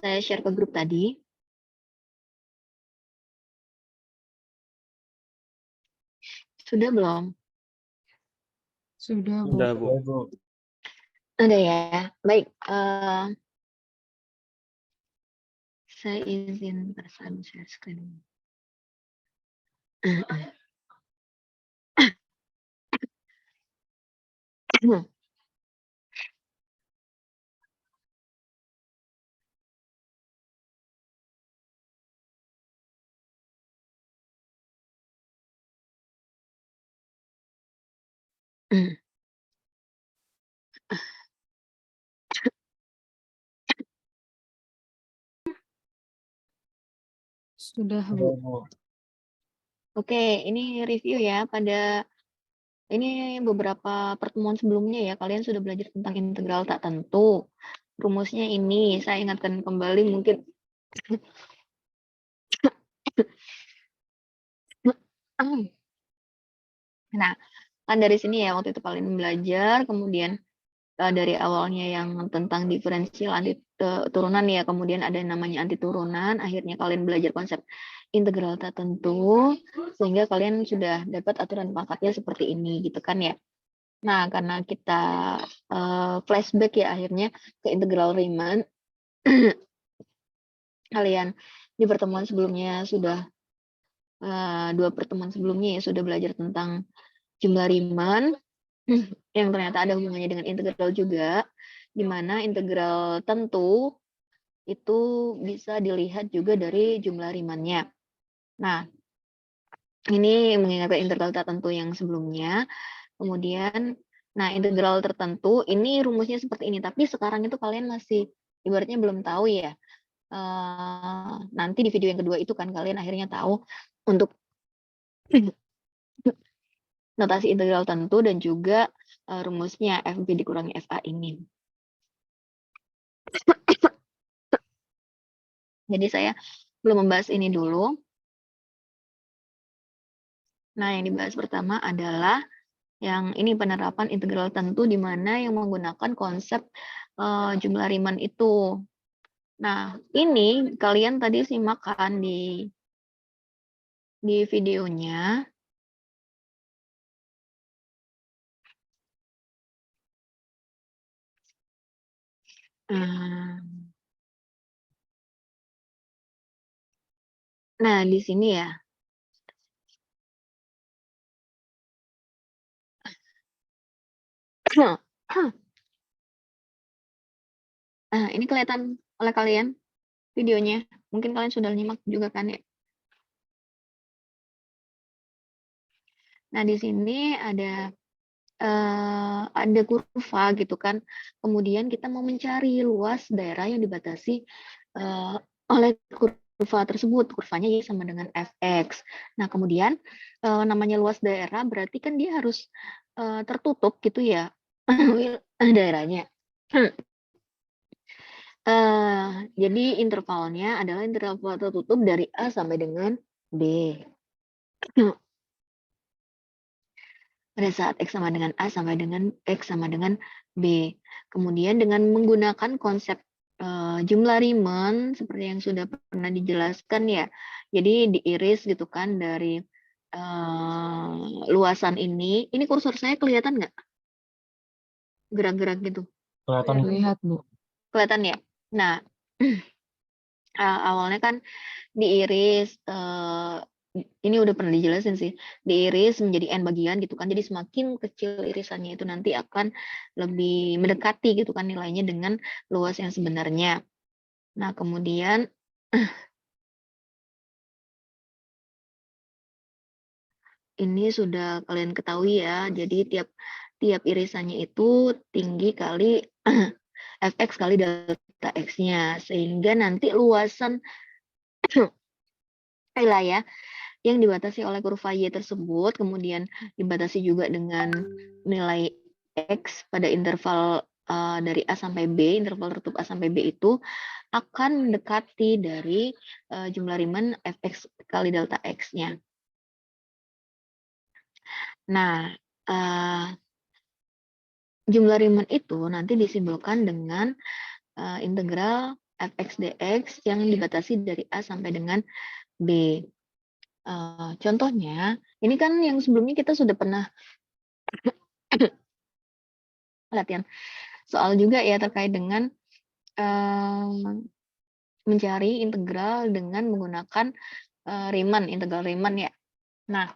saya share ke grup tadi. Sudah belum? Sudah, Bu. Sudah, Bu. Ada ya. Baik. Saya izin share screen. Sudah, Bu. Oke, ini review ya. Pada ini beberapa pertemuan sebelumnya ya, kalian sudah belajar tentang integral tak tentu. Rumusnya ini, saya ingatkan kembali mungkin. Nah, kan dari sini ya, waktu itu kalian belajar, kemudian dari awalnya yang tentang diferensial anti turunan ya, kemudian ada yang namanya anti turunan, akhirnya kalian belajar konsep integral tak tentu, sehingga kalian sudah dapat aturan pangkatnya seperti ini gitu kan ya. Nah, karena kita flashback ya akhirnya ke integral Riemann, kalian di pertemuan sebelumnya sudah 2 pertemuan sebelumnya ya sudah belajar tentang jumlah Riemann yang ternyata ada hubungannya dengan integral juga, di mana integral tentu itu bisa dilihat juga dari jumlah Riemann-nya. Nah, ini mengingatkan integral tak tentu yang sebelumnya. Kemudian, nah integral tertentu ini rumusnya seperti ini, tapi sekarang itu kalian masih ibaratnya belum tahu ya. Nanti di video yang kedua itu kan kalian akhirnya tahu untuk notasi integral tentu dan juga rumusnya FB dikurangi FA ini. Jadi saya belum membahas ini dulu. Nah, yang dibahas pertama adalah yang ini penerapan integral tentu di mana yang menggunakan konsep jumlah Riemann itu. Nah, ini kalian tadi simak kan di videonya. Nah, di sini ya. Nah, ini kelihatan oleh kalian videonya. Mungkin kalian sudah nyimak juga kan ya. Nah, di sini ada kurva gitu kan. Kemudian kita mau mencari luas daerah yang dibatasi oleh kurva tersebut. Kurvanya Y sama dengan Fx. Nah, kemudian namanya luas daerah berarti kan dia harus tertutup gitu ya daerahnya. Jadi intervalnya adalah interval tertutup dari A sampai dengan B. Pada saat X sama dengan A sampai dengan X sama dengan B. Kemudian dengan menggunakan konsep jumlah Riemann seperti yang sudah pernah dijelaskan ya. Jadi diiris gitu kan dari luasan ini. Ini kursor saya kelihatan nggak? Gerak-gerak gitu. Kelihatan. Lihat, Bu. Kelihatan ya? Nah, awalnya kan diiris, ini udah pernah dijelasin sih, diiris menjadi N bagian gitu kan, jadi semakin kecil irisannya itu nanti akan lebih mendekati gitu kan nilainya dengan luas yang sebenarnya. Nah, kemudian ini sudah kalian ketahui ya, jadi tiap irisannya itu tinggi kali Fx kali delta X-nya, sehingga nanti luasan wilayah yang dibatasi oleh kurva Y tersebut, kemudian dibatasi juga dengan nilai X pada interval dari A sampai B, interval tertutup A sampai B itu akan mendekati dari jumlah Riemann Fx kali delta X-nya. Nah, jumlah Riemann itu nanti disimbolkan dengan integral fx dx yang dibatasi dari A sampai dengan B. Contohnya, ini kan yang sebelumnya kita sudah pernah latihan soal juga ya terkait dengan mencari integral dengan menggunakan Riemann, integral Riemann ya. Nah,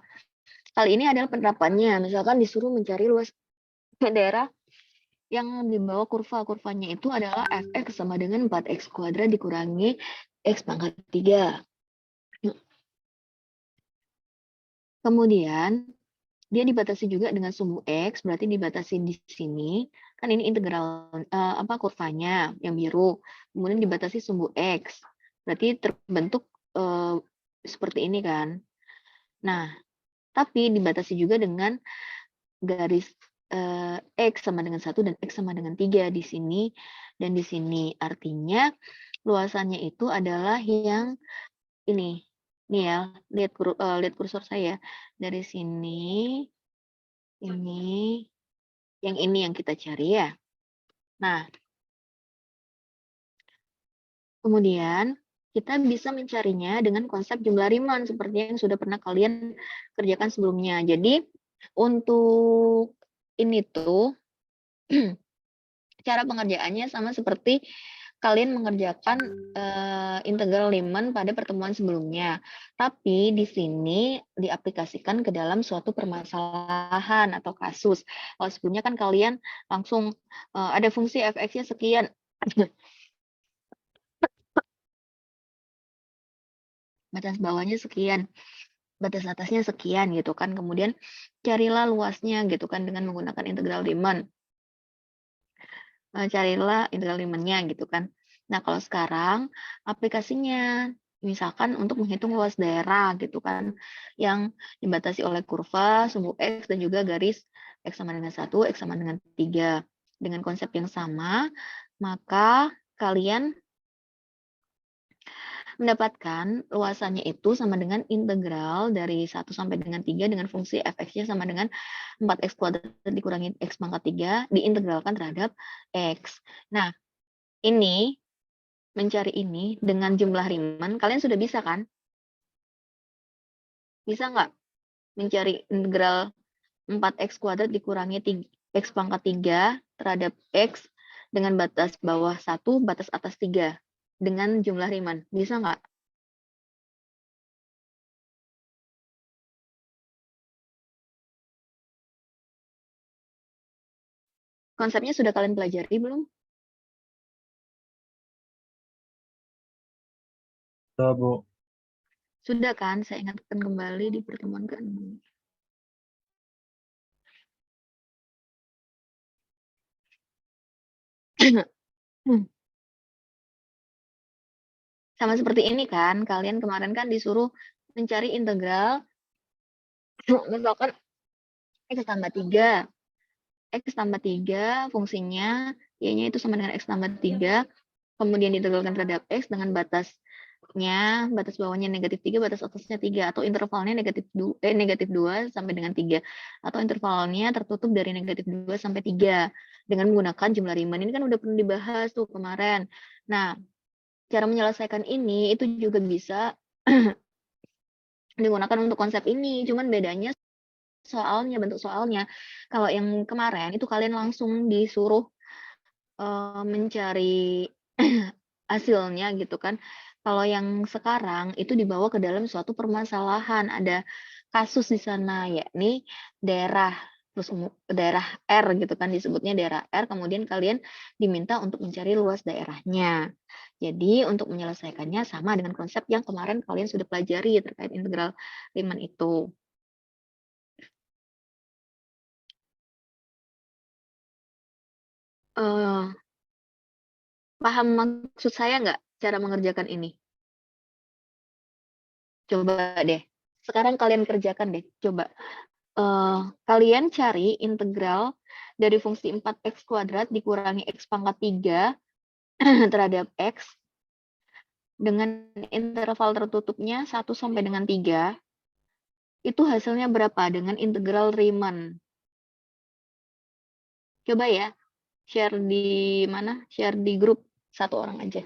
kali ini adalah penerapannya. Misalkan disuruh mencari luas daerah yang di bawah kurva. Kurvanya itu adalah fx sama dengan 4x kuadrat dikurangi x pangkat 3. Kemudian, dia dibatasi juga dengan sumbu x, berarti dibatasi di sini. Kan ini integral kurvanya yang biru. Kemudian dibatasi sumbu x. Berarti terbentuk seperti ini kan. Nah, tapi dibatasi juga dengan garis x sama dengan 1 dan x sama dengan 3 di sini dan di sini. Artinya luasannya itu adalah yang ini. Nih ya, lihat kursor saya. Dari sini, ini, yang ini yang kita cari ya. Nah, kemudian kita bisa mencarinya dengan konsep jumlah Riemann seperti yang sudah pernah kalian kerjakan sebelumnya. Jadi, untuk ini tuh cara pengerjaannya sama seperti kalian mengerjakan integral Riemann pada pertemuan sebelumnya. Tapi di sini diaplikasikan ke dalam suatu permasalahan atau kasus. Kalau sebelumnya kan kalian langsung ada fungsi fx-nya sekian. Batas bawahnya sekian, batas atasnya sekian gitu kan. Kemudian carilah luasnya gitu kan dengan menggunakan integral Riemann. Carilah integral Riemann-nya gitu kan. Nah, kalau sekarang aplikasinya misalkan untuk menghitung luas daerah gitu kan yang dibatasi oleh kurva, sumbu x dan juga garis x sama dengan 1, x sama dengan 3. Dengan konsep yang sama, maka kalian mendapatkan luasannya itu sama dengan integral dari 1 sampai dengan 3 dengan fungsi fx-nya sama dengan 4x kuadrat dikurangi x pangkat 3 diintegralkan terhadap x. Nah, ini mencari ini dengan jumlah Riemann, kalian sudah bisa kan? Bisa nggak mencari integral 4x kuadrat dikurangi x pangkat 3 terhadap x dengan batas bawah 1, batas atas 3 dengan jumlah Riemann? Bisa nggak? Konsepnya sudah kalian pelajari belum? Sudah, Bu. Sudah kan? Saya ingatkan kembali di pertemuan ke-6. Sama seperti ini kan, kalian kemarin kan disuruh mencari integral misalkan x tambah 3. X tambah 3 fungsinya y-nya itu sama dengan x tambah 3, kemudian ditegalkan terhadap x dengan batasnya, batas bawahnya negatif 3, batas atasnya 3, atau intervalnya negatif 2 sampai dengan 3, atau intervalnya tertutup dari negatif 2 sampai 3 dengan menggunakan jumlah Riemann. Ini kan udah pernah dibahas tuh kemarin. Nah, cara menyelesaikan ini itu juga bisa digunakan untuk konsep ini, cuman bedanya soalnya, bentuk soalnya. Kalau yang kemarin itu kalian langsung disuruh mencari hasilnya gitu kan. Kalau yang sekarang itu dibawa ke dalam suatu permasalahan, ada kasus di sana yakni daerah terus daerah R gitu kan disebutnya daerah R, kemudian kalian diminta untuk mencari luas daerahnya. Jadi untuk menyelesaikannya sama dengan konsep yang kemarin kalian sudah pelajari terkait integral Riemann itu. Paham maksud saya nggak cara mengerjakan ini? Coba deh. Sekarang kalian kerjakan deh. Coba. Kalian cari integral dari fungsi 4x kuadrat dikurangi x pangkat 3 terhadap x dengan interval tertutupnya 1 sampai dengan 3. Itu hasilnya berapa dengan integral Riemann? Coba ya. Share di mana? Share di grup satu orang aja.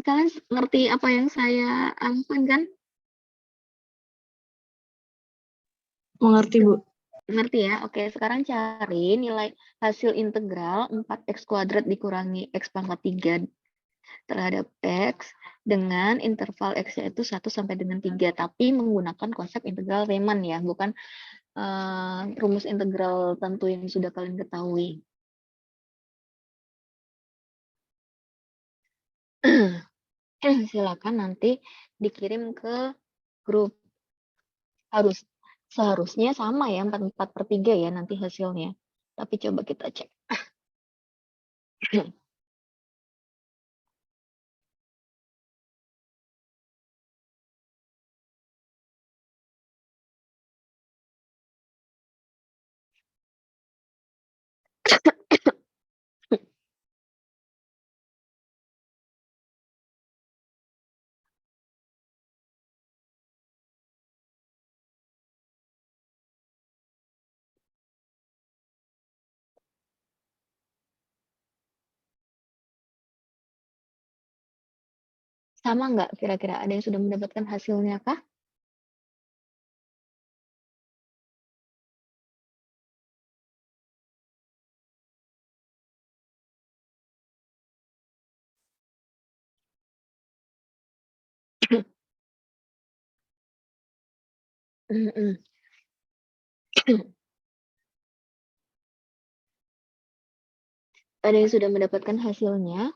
Kalian ngerti apa yang saya lakukan kan? Mengerti, Bu. Ngerti ya? Oke, sekarang cari nilai hasil integral 4x kuadrat dikurangi x pangkat 3 terhadap x dengan interval x-nya itu 1 sampai dengan 3, tapi menggunakan konsep integral Riemann ya, bukan rumus integral tentu yang sudah kalian ketahui. Silakan nanti dikirim ke grup. Seharusnya sama ya, 4/4/3 ya nanti hasilnya. Tapi coba kita cek. Sama nggak kira-kira? Ada yang sudah mendapatkan hasilnya kah? Ada yang sudah mendapatkan hasilnya?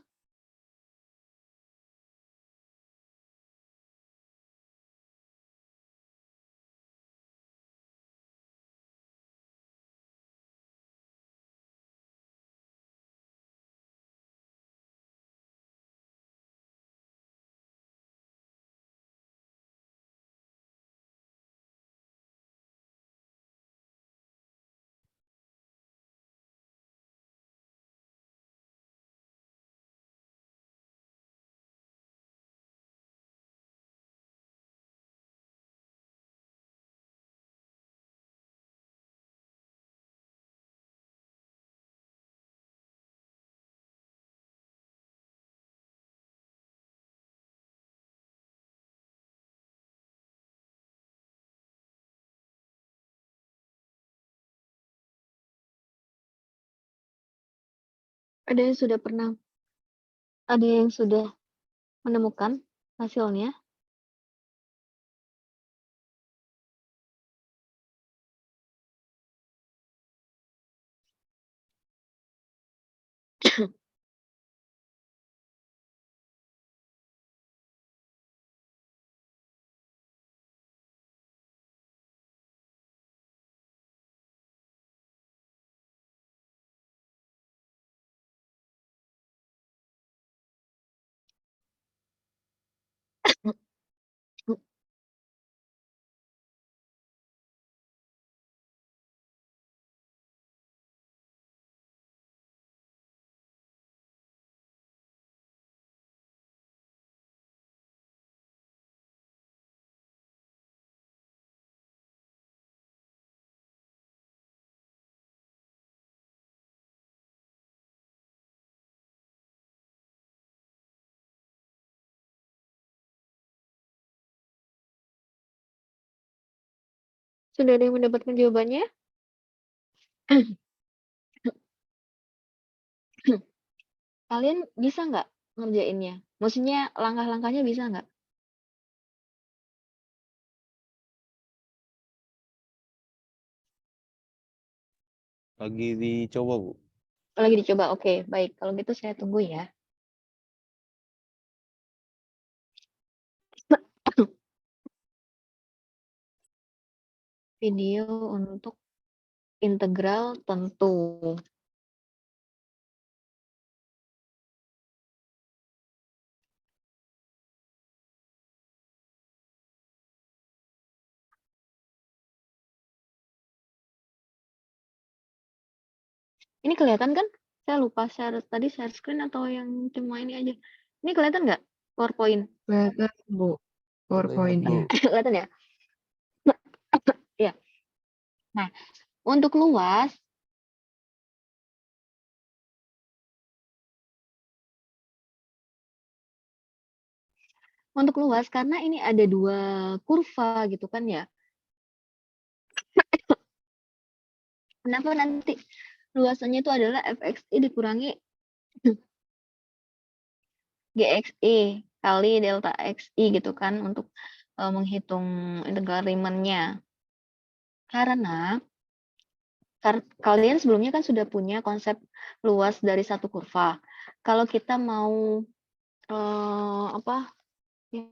Ada yang sudah pernah, ada yang sudah menemukan hasilnya? Sudah ada yang mendapatkan jawabannya? Kalian bisa nggak ngerjainnya? Maksudnya langkah-langkahnya bisa nggak? Lagi dicoba, Bu. Lagi dicoba, oke. Baik, kalau gitu saya tunggu ya. Video untuk integral tentu. Ini kelihatan kan? Saya lupa tadi share screen atau yang cuma ini aja. Ini kelihatan nggak PowerPoint? Kelihatan, Bu. PowerPoint-nya. Kelihatan ya? Ya. Nah, untuk luas, karena ini ada 2 kurva gitu kan ya. Kenapa nanti luasannya itu adalah fxi dikurangi gxi kali delta xi gitu kan untuk menghitung integral Riemann-nya. Karena kalian sebelumnya kan sudah punya konsep luas dari satu kurva. Kalau kita mau apa? Ya,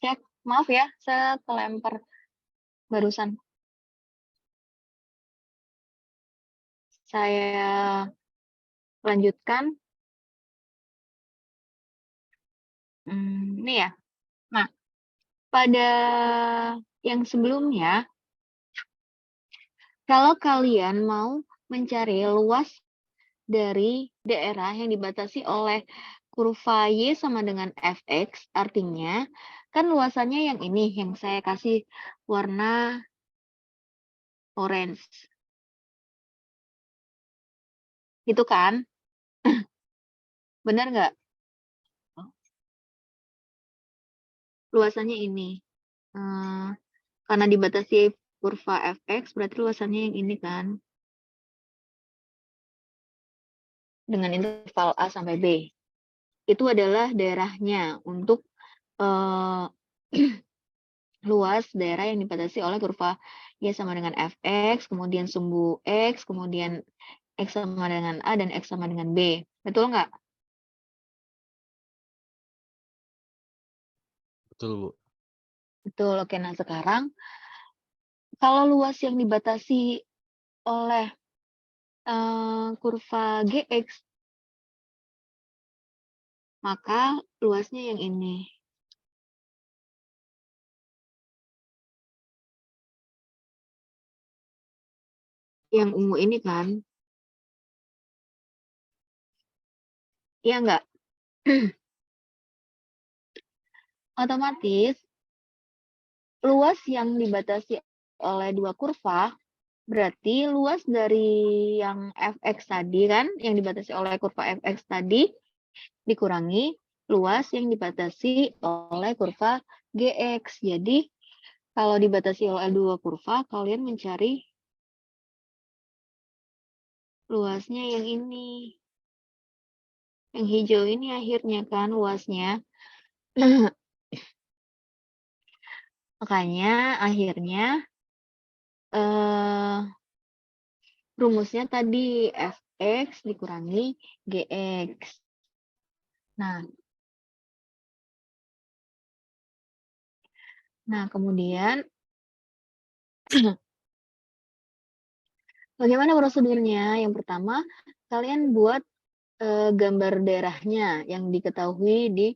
cek, maaf ya, saya kelempar barusan. Saya lanjutkan. Ini ya. Nah, pada yang sebelumnya, kalau kalian mau mencari luas dari daerah yang dibatasi oleh kurva Y sama dengan Fx, artinya kan luasannya yang ini, yang saya kasih warna orange. Gitu kan? Benar nggak? Luasannya ini. Karena dibatasi kurva Fx, berarti luasannya yang ini kan. Dengan interval A sampai B. Itu adalah daerahnya untuk luas daerah yang dibatasi oleh kurva Y sama dengan Fx, kemudian sumbu X, kemudian X sama dengan A, dan X sama dengan B. Betul nggak? Betul, Bu. Betul. Oke, nah sekarang kalau luas yang dibatasi oleh kurva Gx, maka luasnya yang ini. Yang ungu ini kan? Iya nggak? Otomatis luas yang dibatasi oleh 2 kurva berarti luas dari yang Fx tadi kan, yang dibatasi oleh kurva Fx tadi, dikurangi luas yang dibatasi oleh kurva Gx. Jadi, kalau dibatasi oleh 2 kurva, kalian mencari luasnya yang ini. Yang hijau ini akhirnya kan luasnya. Makanya akhirnya rumusnya tadi Fx dikurangi Gx. Nah, kemudian bagaimana prosedurnya? Yang pertama, kalian buat gambar daerahnya yang diketahui di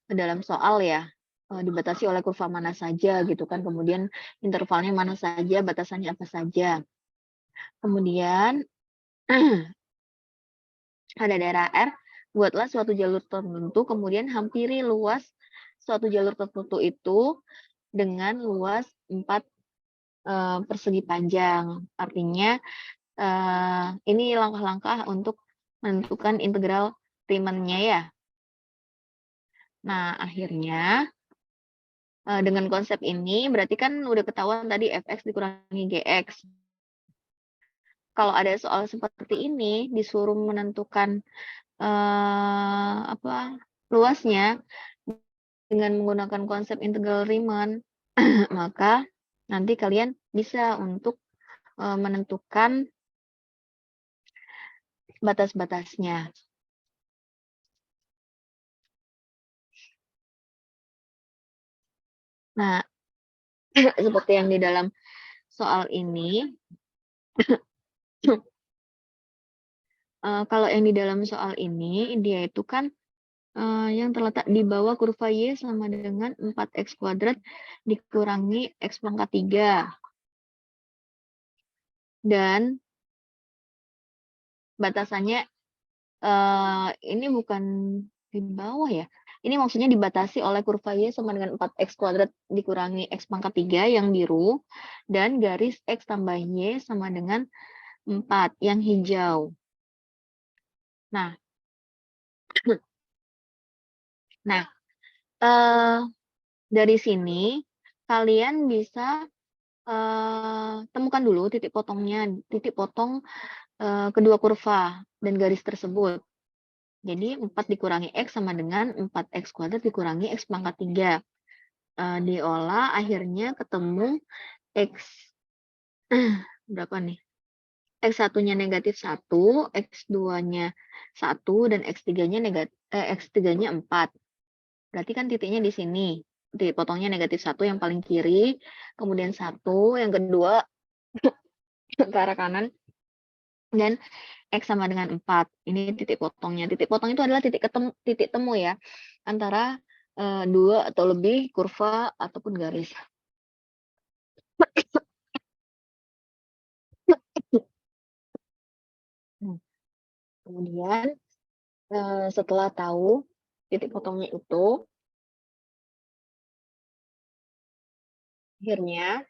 dalam soal ya. Dibatasi oleh kurva mana saja gitu kan. Kemudian intervalnya mana saja, batasannya apa saja. Kemudian ada daerah R, buatlah suatu jalur tertentu, kemudian hampiri luas suatu jalur tertentu itu dengan luas 4 persegi panjang. Artinya ini langkah-langkah untuk menentukan integral Riemann-nya ya. Nah, akhirnya dengan konsep ini berarti kan udah ketahuan tadi fx dikurangi gx. Kalau ada soal seperti ini disuruh menentukan luasnya dengan menggunakan konsep integral Riemann, maka nanti kalian bisa untuk menentukan batas-batasnya. Nah, seperti yang di dalam soal ini, kalau yang di dalam soal ini, dia itu kan yang terletak di bawah kurva Y sama dengan 4x kuadrat dikurangi x pangkat 3. Dan batasannya ini bukan di bawah ya. Ini maksudnya dibatasi oleh kurva Y sama dengan 4x kuadrat dikurangi x pangkat 3 yang biru, dan garis x tambah Y sama dengan 4 yang hijau. Nah, dari sini kalian bisa temukan dulu titik potongnya, titik potong kedua kurva dan garis tersebut. Jadi 4 dikurangi X sama dengan 4X kuadrat dikurangi X pangkat 3. Diolah akhirnya ketemu X berapa nih? X1-nya negatif 1, X2-nya 1, dan X3-nya X3-nya 4. Berarti kan titiknya di sini. Titik potongnya negatif 1 yang paling kiri, kemudian 1, yang kedua ke arah kanan, dan X sama dengan 4. Ini titik potongnya. Titik potong itu adalah titik temu ya, antara 2 atau lebih kurva ataupun garis. Kemudian setelah tahu titik potongnya itu, akhirnya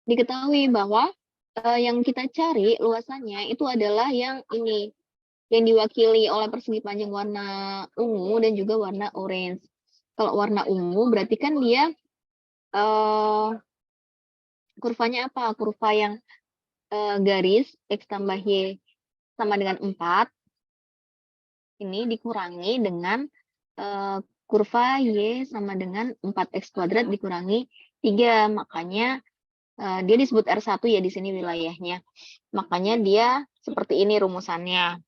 diketahui bahwa yang kita cari luasannya itu adalah yang ini, yang diwakili oleh persegi panjang warna ungu dan juga warna orange. Kalau warna ungu berarti kan dia kurvanya apa? Kurva yang garis X tambah Y sama dengan 4, ini dikurangi dengan kurva Y sama dengan 4X kuadrat dikurangi 3. Makanya dia disebut R1 ya di sini wilayahnya. Makanya dia seperti ini rumusannya.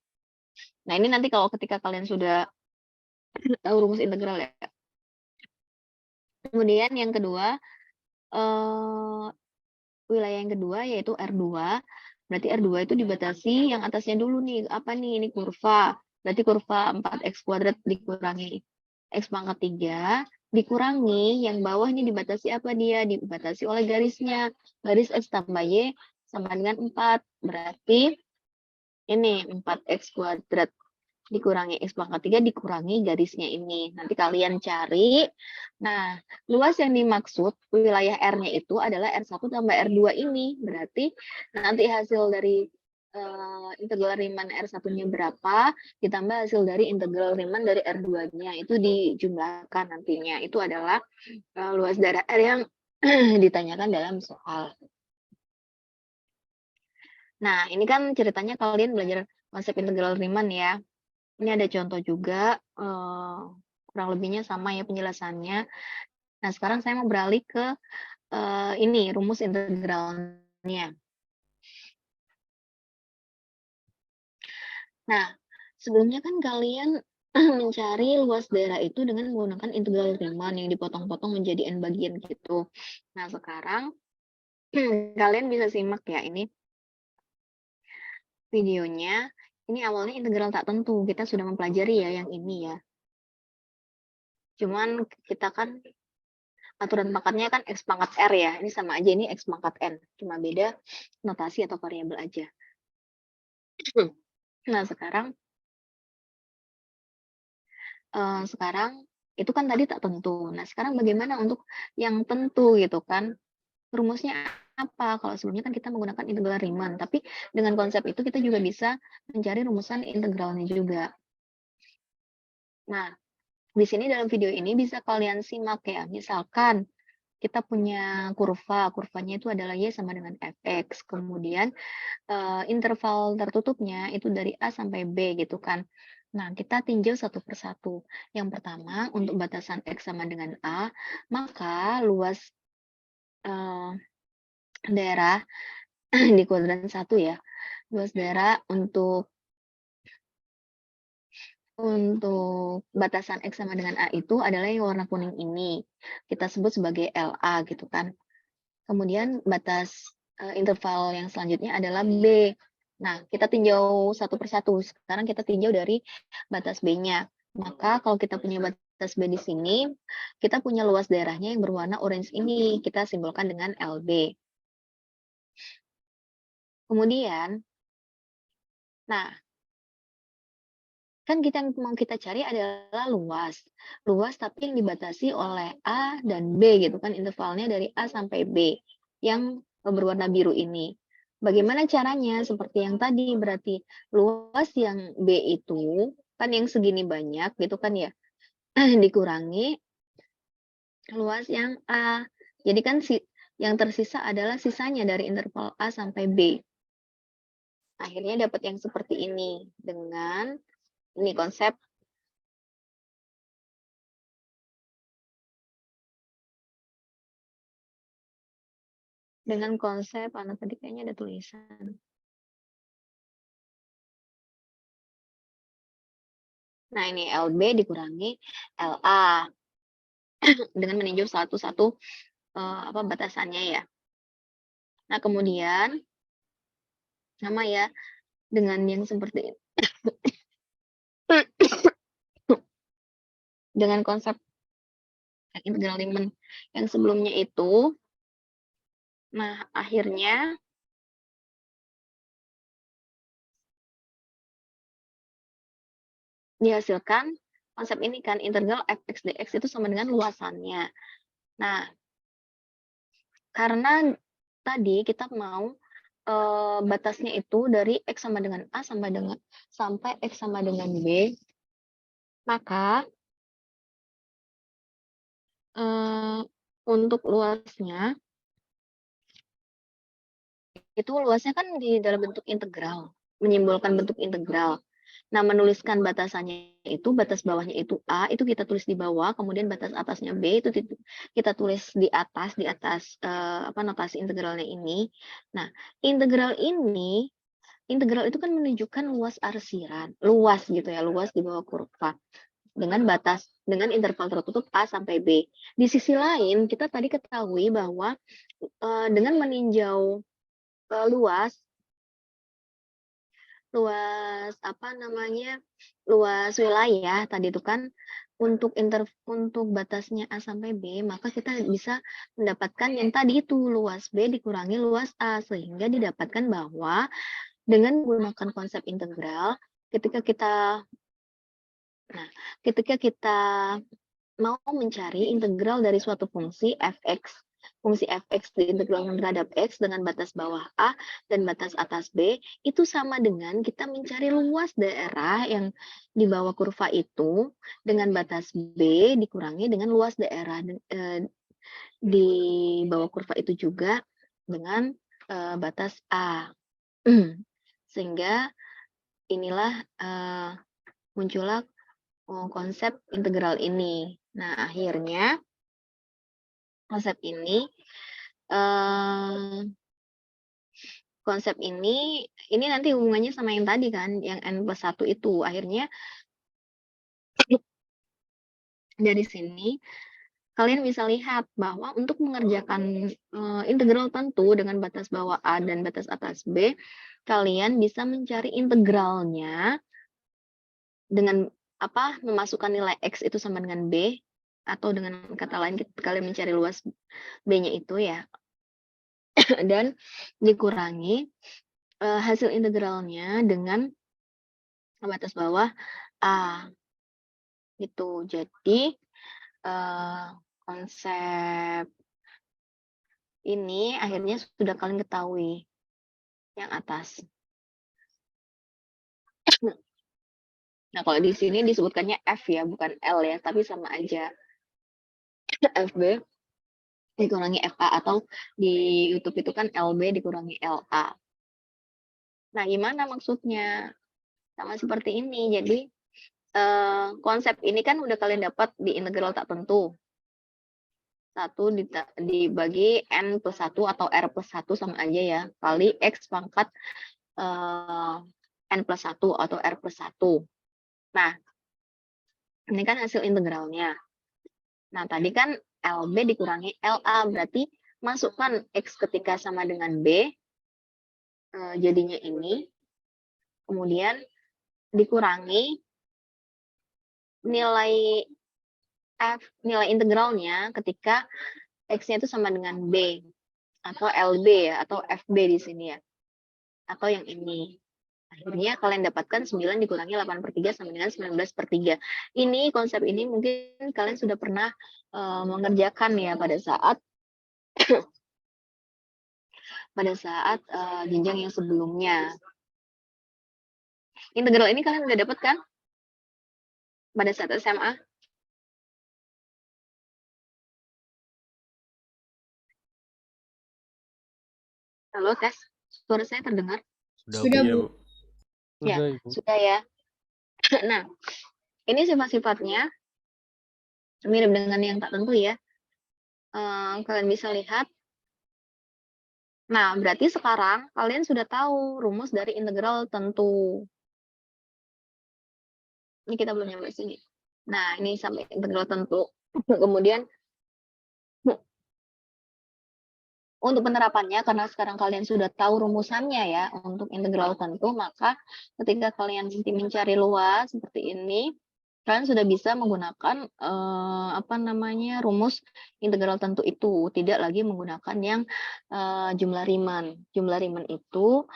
Nah, ini nanti kalau ketika kalian sudah tahu rumus integral ya. Kemudian yang kedua, wilayah yang kedua yaitu R2. Berarti R2 itu dibatasi yang atasnya dulu nih. Apa nih? Ini kurva. Berarti kurva 4X kuadrat dikurangi X pangkat 3 dikurangi yang bawah ini dibatasi apa dia? Dibatasi oleh garisnya. Garis X tambah Y sama dengan 4. Berarti ini 4X kuadrat dikurangi X pangkat 3 dikurangi garisnya ini. Nanti kalian cari. Nah, luas yang dimaksud wilayah R-nya itu adalah R1 tambah R2 ini. Berarti nanti hasil dari integral Riemann R1-nya berapa, ditambah hasil dari integral Riemann dari R2-nya. Itu dijumlahkan nantinya. Itu adalah luas daerah R yang ditanyakan dalam soal. Nah, ini kan ceritanya kalian belajar konsep integral Riemann ya. Ini ada contoh juga, kurang lebihnya sama ya penjelasannya. Nah, sekarang saya mau beralih ke ini, rumus integralnya. Nah, sebelumnya kan kalian mencari luas daerah itu dengan menggunakan integral Riemann yang dipotong-potong menjadi n bagian gitu. Nah, sekarang kalian bisa simak ya ini videonya. Ini awalnya integral tak tentu. Kita sudah mempelajari ya yang ini ya. Cuman kita kan aturan pangkatnya kan X pangkat R ya. Ini sama aja, ini X pangkat N. Cuma beda notasi atau variabel aja. Nah, sekarang itu kan tadi tak tentu. Nah, sekarang bagaimana untuk yang tentu gitu kan? Rumusnya apa? Kalau sebelumnya kan kita menggunakan integral Riemann, tapi dengan konsep itu kita juga bisa mencari rumusan integralnya juga. Nah, di sini dalam video ini bisa kalian simak ya. Misalkan kita punya kurvanya itu adalah Y sama dengan Fx. Kemudian interval tertutupnya itu dari A sampai B gitu kan. Nah, kita tinjau satu persatu. Yang pertama, untuk batasan X sama dengan A, maka luas daerah di kuadran 1 ya. Luas daerah untuk batasan X sama dengan A itu adalah yang warna kuning ini. Kita sebut sebagai LA gitu kan. Kemudian batas interval yang selanjutnya adalah B. Nah, kita tinjau satu persatu. Sekarang kita tinjau dari batas B-nya. Maka kalau kita punya batas B di sini, kita punya luas daerahnya yang berwarna orange ini. Kita simbolkan dengan LB. Kemudian, nah, kan yang mau kita cari adalah luas. Luas tapi yang dibatasi oleh A dan B gitu kan, intervalnya dari A sampai B yang berwarna biru ini. Bagaimana caranya? Seperti yang tadi, berarti luas yang B itu kan yang segini banyak gitu kan ya, dikurangi luas yang A. Jadi kan yang tersisa adalah sisanya dari interval A sampai B. Akhirnya dapat yang seperti ini dengan ini konsep tadi kayaknya ada tulisan. Nah, ini LB dikurangi LA dengan meninjau satu-satu batasannya ya. Nah, kemudian sama ya dengan yang seperti ini. Dengan konsep integral Riemann yang sebelumnya itu, nah akhirnya dihasilkan konsep ini kan, integral fx dx itu sama dengan luasannya. Nah, karena tadi kita mau batasnya itu dari X sama dengan A sampai X sama dengan B, maka untuk luasnya kan di dalam bentuk integral, menyimbolkan bentuk integral. Nah, menuliskan batasannya itu, batas bawahnya itu A, itu kita tulis di bawah, kemudian batas atasnya B, itu kita tulis di atas notasi integralnya ini. Nah, integral itu kan menunjukkan luas arsiran, luas gitu ya, luas di bawah kurva dengan interval tertutup A sampai B. Di sisi lain, kita tadi ketahui bahwa dengan meninjau luas wilayah tadi itu kan untuk batasnya A sampai B, maka kita bisa mendapatkan yang tadi itu luas B dikurangi luas A, sehingga didapatkan bahwa dengan menggunakan konsep integral, ketika kita mau mencari integral dari suatu fungsi fx diintegralkan terhadap x dengan batas bawah A dan batas atas B, itu sama dengan kita mencari luas daerah yang di bawah kurva itu dengan batas B dikurangi dengan luas daerah di bawah kurva itu juga dengan batas A. Sehingga inilah muncullah konsep integral ini. Nah, akhirnya konsep ini nanti hubungannya sama yang tadi kan, yang N+1 itu. Akhirnya dari sini kalian bisa lihat bahwa untuk mengerjakan integral tentu dengan batas bawah A dan batas atas B, kalian bisa mencari integralnya dengan memasukkan nilai X itu sama dengan B, atau dengan kata lain kalian mencari luas B-nya itu ya, dan dikurangi hasil integralnya dengan batas bawah A. Gitu. Jadi, konsep ini akhirnya sudah kalian ketahui yang atas. Nah, kalau di sini disebutkannya F ya, bukan L ya, tapi sama aja. FB dikurangi FA, atau di YouTube itu kan LB dikurangi LA. Nah, gimana maksudnya? Sama seperti ini. Jadi, konsep ini kan udah kalian dapat di integral tak tentu. 1 dibagi N plus 1 atau R plus 1 sama aja ya, kali X pangkat N plus 1 atau R plus 1. Nah, ini kan hasil integralnya. Nah, tadi kan LB dikurangi LA, berarti masukkan X ketika sama dengan B, jadinya ini. Kemudian dikurangi nilai nilai integralnya ketika X-nya itu sama dengan B, atau LB ya, atau FB di sini ya, atau yang ini. Akhirnya kalian dapatkan 9 dikurangi 8/3 sama dengan 19/3. Ini konsep ini mungkin kalian sudah pernah mengerjakan ya pada saat jenjang yang sebelumnya. Integral ini kalian udah dapat kan pada saat SMA? Halo, tes. Suara saya terdengar? Sudah, Bu. Ya, Sudah, Ibu. sudah ya. Nah, ini sifat-sifatnya mirip dengan yang tak tentu ya. Kalian bisa lihat. Nah, berarti sekarang kalian sudah tahu rumus dari integral tentu. Ini kita belum nyampe sini. Nah, ini sampai integral tentu. Kemudian, untuk penerapannya, karena sekarang kalian sudah tahu rumusannya ya, untuk integral tentu, maka ketika kalian nanti mencari luas seperti ini, kalian sudah bisa menggunakan rumus integral tentu itu, tidak lagi menggunakan yang jumlah Riemann. Jumlah Riemann itu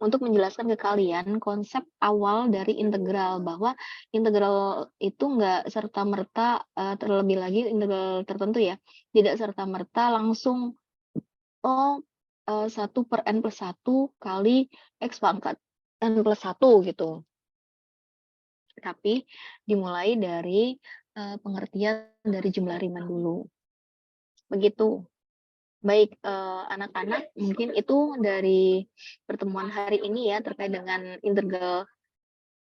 untuk menjelaskan ke kalian konsep awal dari integral, bahwa integral itu nggak serta-merta, terlebih lagi integral tertentu ya, tidak serta-merta langsung, 1/n+1 kali X pangkat n+1 gitu. Tapi dimulai dari pengertian dari jumlah Riemann dulu. Begitu. Baik, anak-anak, mungkin itu dari pertemuan hari ini ya, terkait dengan integral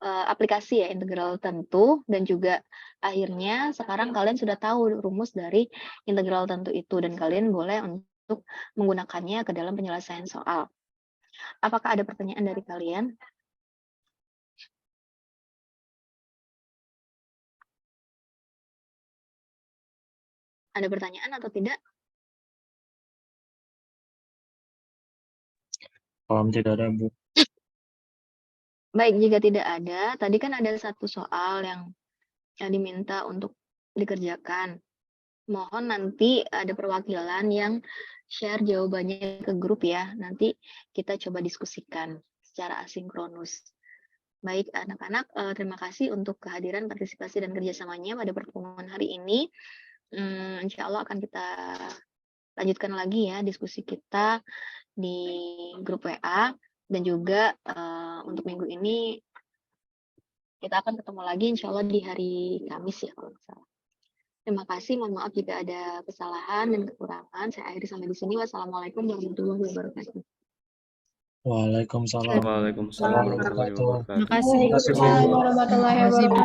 aplikasi ya, integral tentu, dan juga akhirnya sekarang kalian sudah tahu rumus dari integral tentu itu, dan kalian boleh untuk menggunakannya ke dalam penyelesaian soal. Apakah ada pertanyaan dari kalian? Ada pertanyaan atau tidak? Tidak ada, Bu. Baik, jika tidak ada, tadi kan ada satu soal yang diminta untuk dikerjakan. Mohon nanti ada perwakilan yang share jawabannya ke grup ya. Nanti kita coba diskusikan secara asinkronus. Baik, anak-anak, terima kasih untuk kehadiran, partisipasi, dan kerjasamanya pada pertemuan hari ini. Insya Allah akan kita lanjutkan lagi ya diskusi kita di grup WA, dan juga untuk minggu ini kita akan ketemu lagi insya Allah di hari Kamis ya kalau nggak salah. Terima kasih, mohon maaf jika ada kesalahan dan kekurangan. Saya akhiri sampai di sini. Wassalamualaikum warahmatullahi wabarakatuh. Waalaikumsalam. Waalaikumsalam warahmatullahi wabarakatuh. Terima kasih. Terima kasih, Bu. Terima kasih, Bu.